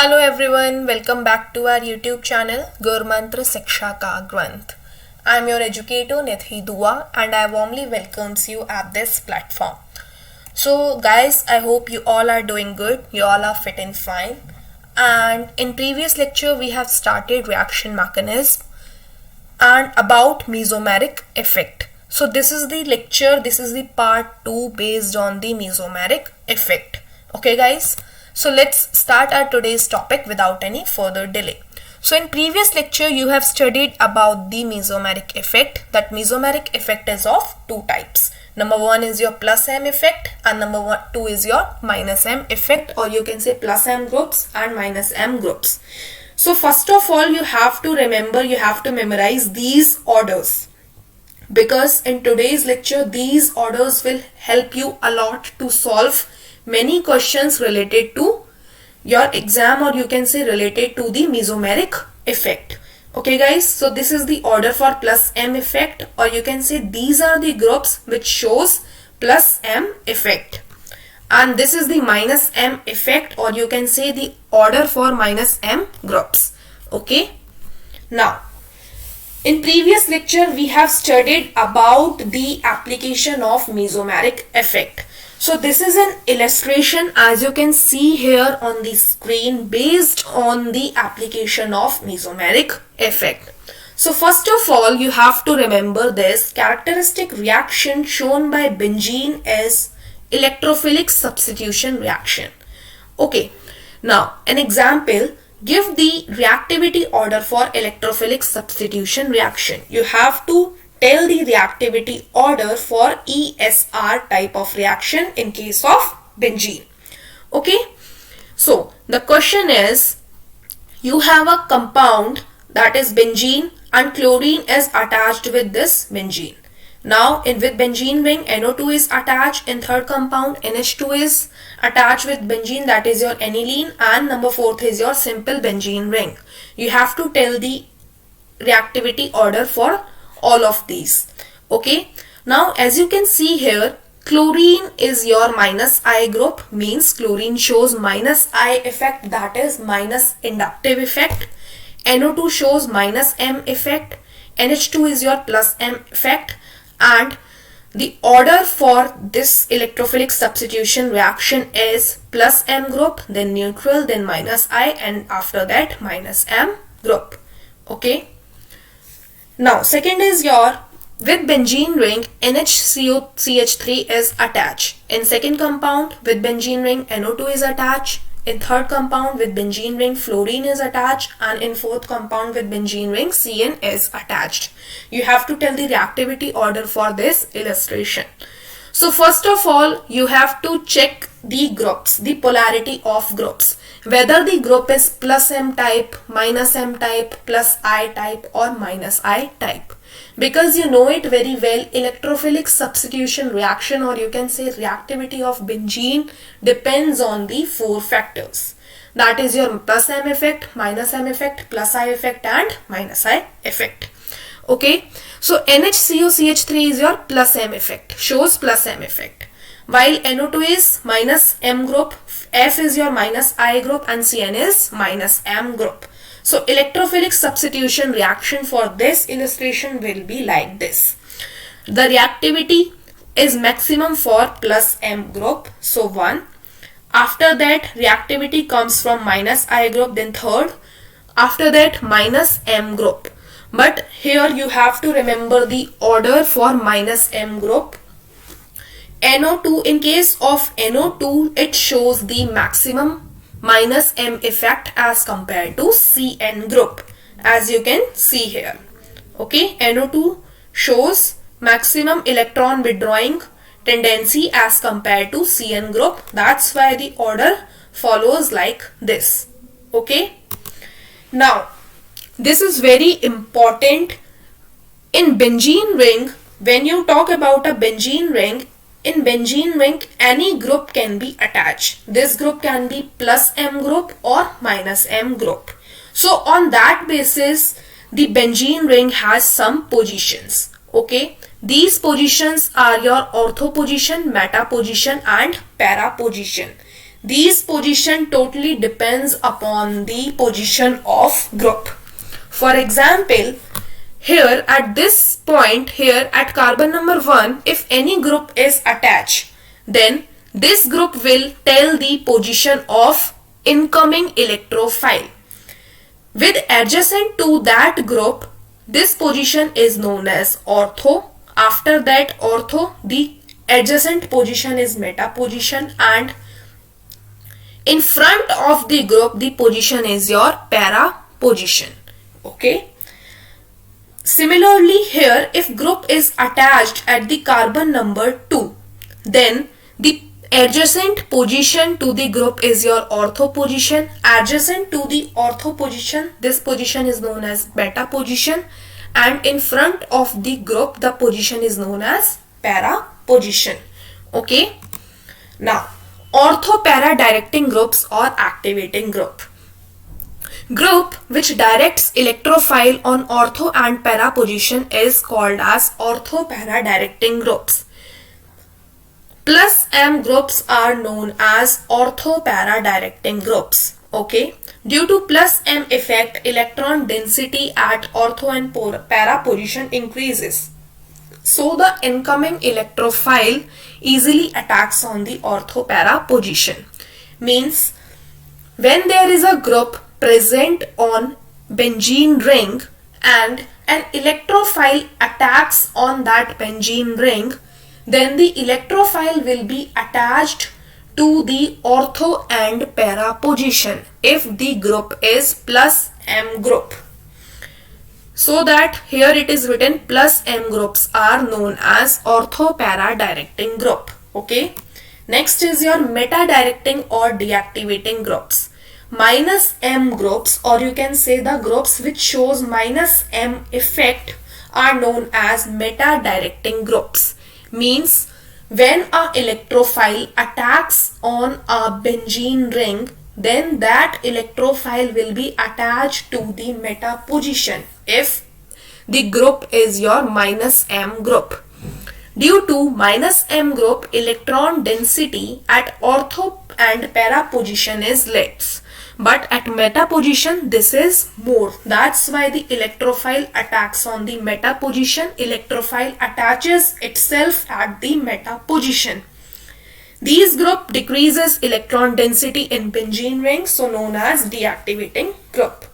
Hello everyone, welcome back to our YouTube channel Gurmantra Shiksha Ka Granth. I am your educator Nithi Dua and I warmly welcomes you at this platform. So guys, I hope you all are doing good, you all are fit and fine. And in previous lecture we have started reaction mechanism and about mesomeric effect. So this is the lecture, this is the part 2 based on the mesomeric effect. Okay guys. So let's start our today's topic without any further delay. So in previous lecture you have studied about the mesomeric effect. That mesomeric effect is of two types. Number one is your plus M effect and number two is your minus M effect, or you can say plus M groups and minus M groups. So first of all you have to remember, you have to memorize these orders, because in today's lecture these orders will help you a lot to solve many questions related to your exam, or you can say related to the mesomeric effect. Okay guys, so this is the order for plus M effect, or you can say these are the groups which shows plus M effect, and this is the minus M effect, or you can say the order for minus M groups. Okay, now in previous lecture we have studied about the application of mesomeric effect. So this is an illustration, as you can see here on the screen, based on the application of mesomeric effect. So first of all you have to remember this characteristic reaction shown by benzene is electrophilic substitution reaction. Okay, now an example, give the reactivity order for electrophilic substitution reaction. You have to tell the reactivity order for ESR type of reaction in case of benzene. Okay, so the question is, you have a compound that is benzene and chlorine is attached with this benzene. Now with benzene ring NO2 is attached, in third compound NH2 is attached with benzene, that is your aniline, and number fourth is your simple benzene ring. You have to tell the reactivity order for all of these. Okay, now as you can see here, chlorine is your minus I group, means chlorine shows minus I effect, that is minus inductive effect. NO2 shows minus M effect, NH2 is your plus M effect, and the order for this electrophilic substitution reaction is plus M group, then neutral, then minus I, and after that minus M group. Okay, now second is your, with benzene ring NHCOCH3 is attached. In second compound with benzene ring NO2 is attached. In third compound with benzene ring fluorine is attached, and in fourth compound with benzene ring CN is attached. You have to tell the reactivity order for this illustration. So first of all you have to check the groups, the polarity of groups, whether the group is plus M type, minus M type, plus I type, or minus I type. Because you know it very well, electrophilic substitution reaction, or you can say reactivity of benzene, depends on the four factors. That is your plus M effect, minus M effect, plus I effect, and minus I effect. Okay, so NHCOCH3 is your plus M effect, shows plus M effect, while NO2 is minus M group, F is your minus I group, and CN is minus M group. So electrophilic substitution reaction for this illustration will be like this. The reactivity is maximum for plus M group, so 1. After that reactivity comes from minus I group, then third. After that minus M group. But here you have to remember the order for minus M group. NO2, in case of NO2 it shows the maximum minus M effect as compared to CN group, as you can see here. Okay, NO2 shows maximum electron withdrawing tendency as compared to CN group. That's why the order follows like this. Okay, now this is very important. In benzene ring, when you talk about a benzene ring, in benzene ring any group can be attached. This group can be plus M group or minus M group. So on that basis the benzene ring has some positions. Okay, these positions are your ortho position, meta position, and para position. These position totally depends upon the position of group. For example, here at this point here at carbon number 1, if any group is attached, then this group will tell the position of incoming electrophile. With adjacent to that group, this position is known as ortho. After that ortho, the adjacent position is meta position, and in front of the group, the position is your para position. Okay. Similarly here, if group is attached at the carbon number 2, then the adjacent position to the group is your ortho position. Adjacent to the ortho position, this position is known as beta position, and in front of the group, the position is known as para position. Okay. Now, ortho para directing groups or activating group. Group which directs electrophile on ortho and para position is called as ortho para directing groups. Plus M groups are known as ortho para directing groups. Okay. Due to plus M effect, electron density at ortho and para position increases. So the incoming electrophile easily attacks on the ortho para position. Means when there is a group present on benzene ring and an electrophile attacks on that benzene ring, then the electrophile will be attached to the ortho and para position if the group is plus M group. So that here it is written plus M groups are known as ortho para directing group. Okay. Next is your meta directing or deactivating groups. Minus M groups, or you can say the groups which shows minus M effect, are known as meta directing groups. Means when a electrophile attacks on a benzene ring, then that electrophile will be attached to the meta position if the group is your minus M group. Due to minus M group, electron density at ortho and para position is less, but at meta position this is more. That's why the electrophile attacks on the meta position. Electrophile attaches itself at the meta position. These group decreases electron density in benzene ring, so known as deactivating group.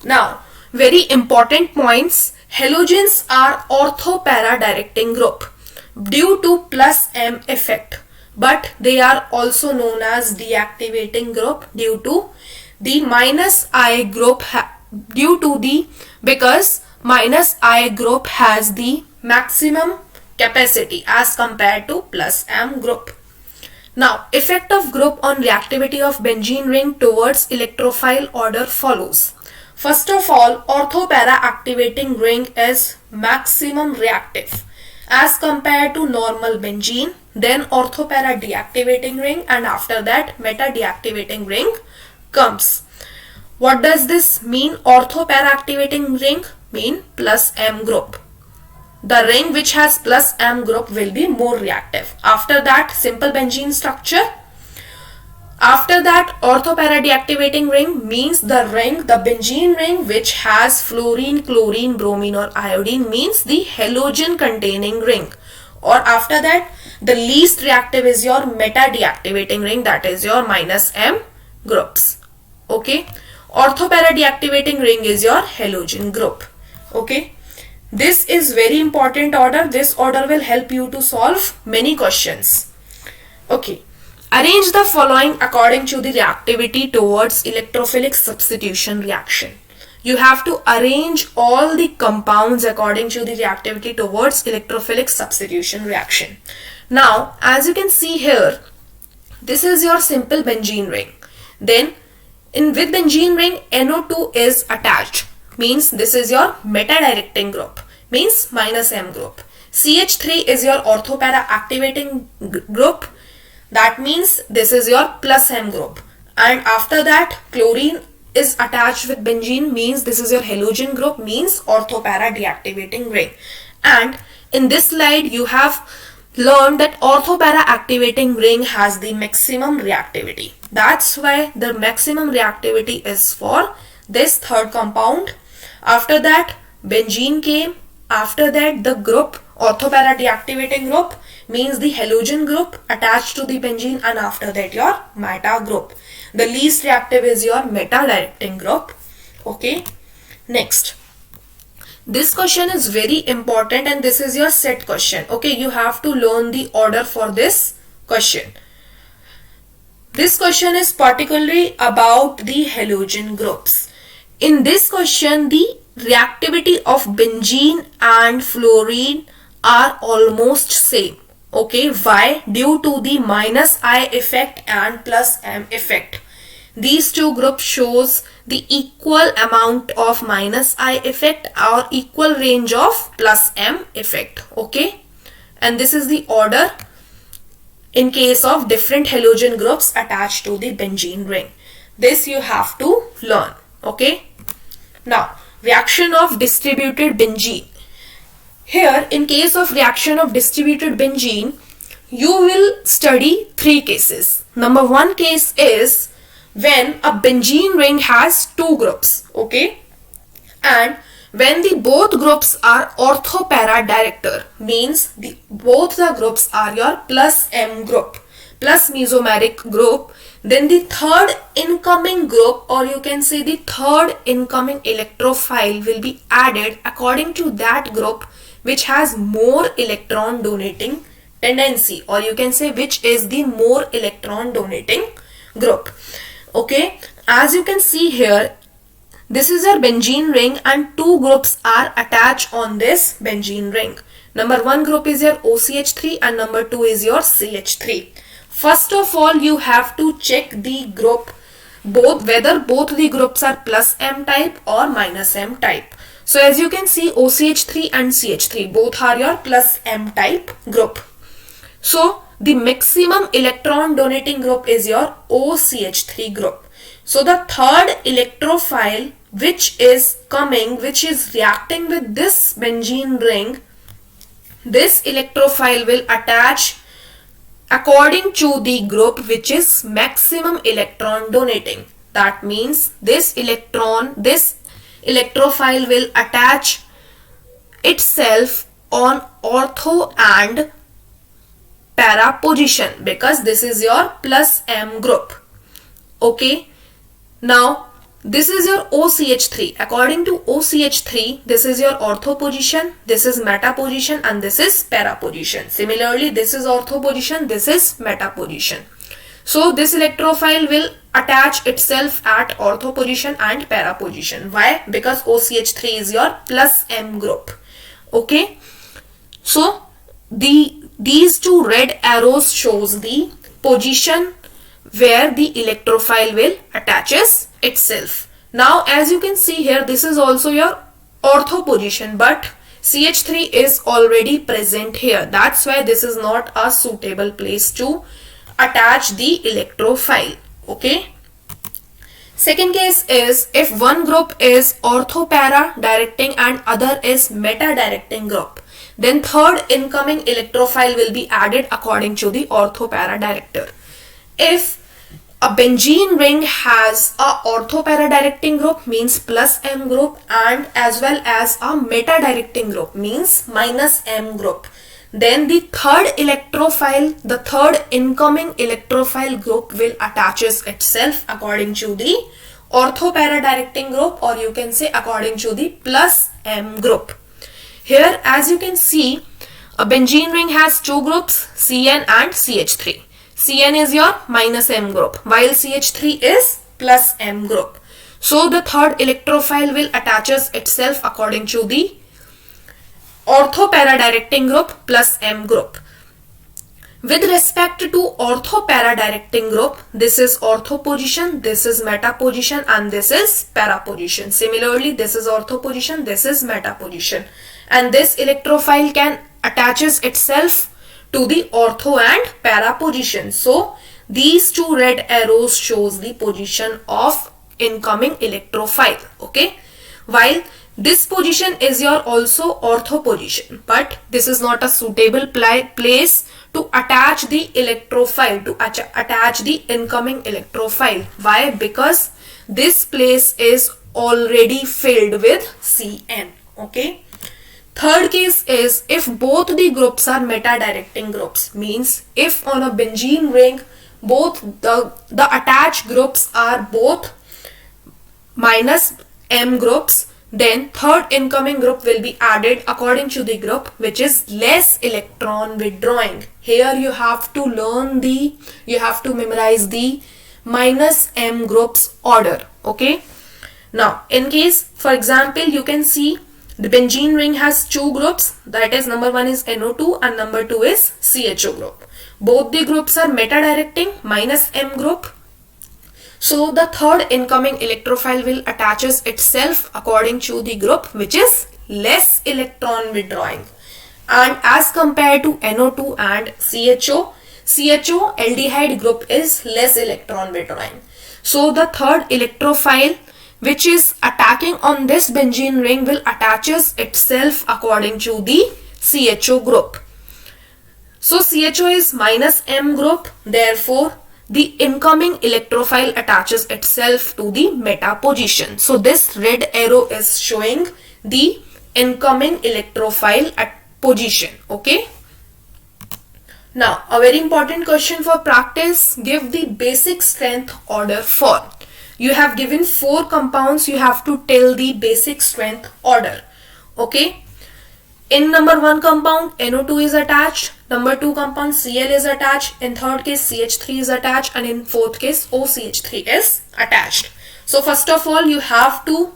Now, very important points. Halogens are ortho para directing group due to plus M effect, but they are also known as deactivating group due to the minus I group because minus I group has the maximum capacity as compared to plus M group. Now, effect of group on reactivity of benzene ring towards electrophile order follows. First of all, ortho para activating ring is maximum reactive as compared to normal benzene, then ortho para deactivating ring, and after that meta deactivating ring comes. What does this mean? Ortho para activating ring mean plus M group. The ring which has plus M group will be more reactive. After that, simple benzene structure. After that, ortho para deactivating ring means the benzene ring which has fluorine, chlorine, bromine or iodine, means the halogen containing ring. Or after that, the least reactive is your meta deactivating ring, that is your minus M groups. Okay. Ortho para deactivating ring is your halogen group. Okay. This is very important order. This order will help you to solve many questions. Okay. Arrange the following according to the reactivity towards electrophilic substitution reaction. You have to arrange all the compounds according to the reactivity towards electrophilic substitution reaction. Now, as you can see here, this is your simple benzene ring. Then, with benzene ring, NO2 is attached. Means this is your meta directing group. Means minus M group. CH3 is your ortho para activating group. That means this is your plus M group. And after that, chlorine is attached with benzene, means this is your halogen group, means ortho para deactivating ring. And in this slide, you have learned that orthopara activating ring has the maximum reactivity. That's why the maximum reactivity is for this third compound. After that, benzene came. After that, the group orthopara deactivating group means the halogen group attached to the benzene, and after that your meta group. The least reactive is your meta directing group. Okay. Next. This question is very important and this is your set question. Okay, you have to learn the order for this question. This question is particularly about the halogen groups. In this question, the reactivity of benzene and fluorine are almost same. Okay, why? Due to the minus I effect and plus M effect. These two groups shows the equal amount of minus I effect or equal range of plus M effect. Okay, and this is the order in case of different halogen groups attached to the benzene ring. This you have to learn. Okay. Now, reaction of distributed benzene. Here, in case of reaction of distributed benzene, you will study three cases. Number one case is when a benzene ring has two groups, okay, and when the both groups are orthopara director, means both the groups are your plus M group, plus mesomeric group, then the third incoming group, or you can say the third incoming electrophile, will be added according to that group which has more electron donating tendency, or you can say which is the more electron donating group. Okay, as you can see here, this is your benzene ring and two groups are attached on this benzene ring. Number one group is your OCH3 and number two is your CH3. First of all, you have to check the group, whether both the groups are plus M type or minus M type. So as you can see, OCH3 and CH3 both are your plus M type group. So the maximum electron donating group is your OCH3 group. So the third electrophile which is reacting with this benzene ring, this electrophile will attach according to the group which is maximum electron donating. That means this electrophile will attach itself on ortho and para position because this is your plus M group. Okay, now this is your OCH3. According to OCH3, this is your ortho position, this is meta position, and this is para position. Similarly, this is ortho position, this is meta position. So this electrophile will attach itself at ortho position and para position. Why? Because OCH3 is your plus M group. Okay, so these two red arrows shows the position where the electrophile will attaches itself. Now as you can see here, this is also your ortho position, but CH3 is already present here. That's why this is not a suitable place to attach the electrophile. Okay. Second case is if one group is orthopara directing and other is meta directing group, then third incoming electrophile will be added according to the orthopara director. If a benzene ring has a orthopara directing group, means plus M group, and as well as a meta directing group, means minus M group, then the third electrophile, the third incoming electrophile group will attaches itself according to the orthopara directing group, or you can say according to the plus M group. Here as you can see, a benzene ring has two groups, CN and CH3. CN is your minus M group while CH3 is plus M group. So the third electrophile will attaches itself according to the orthopara directing group plus M group. With respect to orthopara directing group, this is ortho position, this is meta position, and this is para position. Similarly, this is ortho position, this is meta position, and this electrophile can attaches itself to the ortho and para position. So these two red arrows shows the position of incoming electrophile. Okay, while This position is your also ortho position, but this is not a suitable place to attach the electrophile, to attach the incoming electrophile. Why? Because this place is already filled with Cn. Okay. Third case is if both the groups are meta-directing groups, means if on a benzene ring both the attached groups are both minus M groups, then third incoming group will be added according to the group which is less electron withdrawing. Here you have to memorize the minus M groups order. Okay. Now in case, for example, you can see the benzene ring has two groups, that is number one is NO2 and number two is CHO group. Both the groups are meta-directing, minus M group. So the third incoming electrophile will attaches itself according to the group which is less electron withdrawing. And as compared to NO2 and CHO aldehyde group is less electron withdrawing. So the third electrophile which is attacking on this benzene ring will attaches itself according to the CHO group. So CHO is minus M group, therefore the incoming electrophile attaches itself to the meta position. So this red arrow is showing the incoming electrophile at position. Okay. Now a very important question for practice, give the basic strength order for. You have given 4 compounds, you have to tell the basic strength order. Okay. In number 1 compound NO2 is attached, number 2 compound Cl is attached, in third case CH3 is attached, and in fourth case OCH3 is attached. So first of all you have to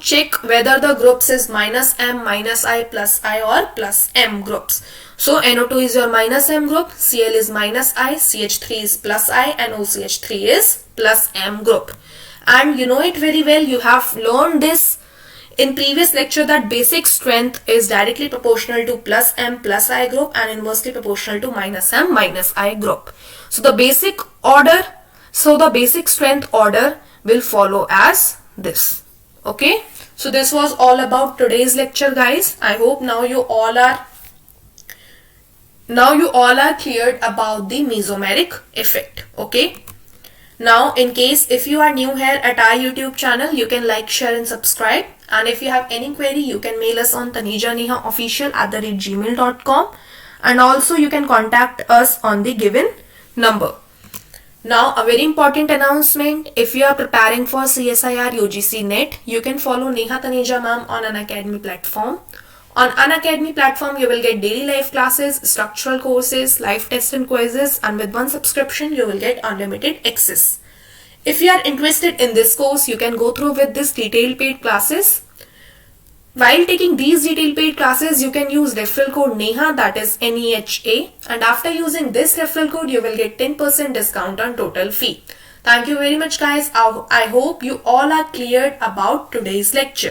check whether the groups is minus M, minus I, plus I or plus M groups. So NO2 is your minus M group, Cl is minus I, CH3 is plus I, and OCH3 is plus M group. And you know it very well, you have learned this in previous lecture that basic strength is directly proportional to plus M plus I group and inversely proportional to minus M minus I group. So the basic strength order will follow as this. Okay. So this was all about today's lecture, guys. I hope now you all are cleared about the mesomeric effect. Okay. Now in case if you are new here at our YouTube channel, you can like, share and subscribe. And if you have any query, you can mail us on tanejanehaofficial@gmail.com, and also you can contact us on the given number. Now a very important announcement, if you are preparing for CSIR UGC NET, you can follow Neha Taneja ma'am on Unacademy platform. On Unacademy platform, you will get daily live classes, structural courses, live tests and quizzes, and with one subscription, you will get unlimited access. If you are interested in this course, you can go through with this detailed paid classes. While taking these detailed paid classes, you can use referral code NEHA, that is NEHA, and after using this referral code, you will get 10% discount on total fee. Thank you very much, guys. I hope you all are cleared about today's lecture.